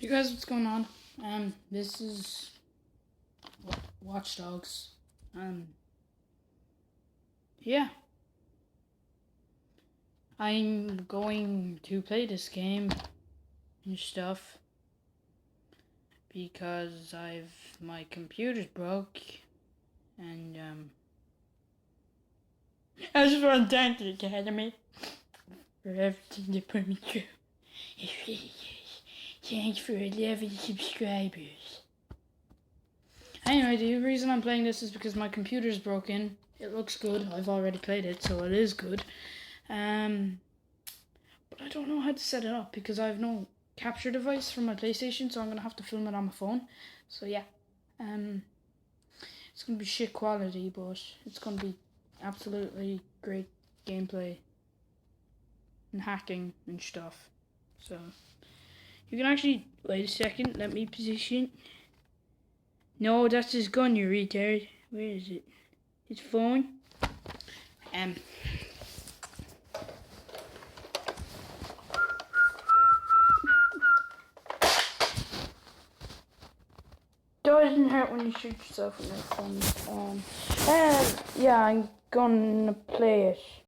You guys, what's going on? This is Watch Dogs. Yeah, I'm going to play this game and stuff because my computer's broke and I just want to thank the Academy for everything they put me through. Thanks for 11 subscribers. Anyway, the reason I'm playing this is because my computer's broken. It looks good. I've already played it, so it is good. But I don't know how to set it up because I have no capture device for my PlayStation, so I'm gonna have to film it on my phone. So yeah, it's gonna be shit quality, but it's gonna be absolutely great gameplay and hacking and stuff. So you can actually wait a second. Let me position. No, that's his gun, you retard. Where is it? His phone. Doesn't hurt when you shoot yourself in the phone. Yeah, I'm gonna play it.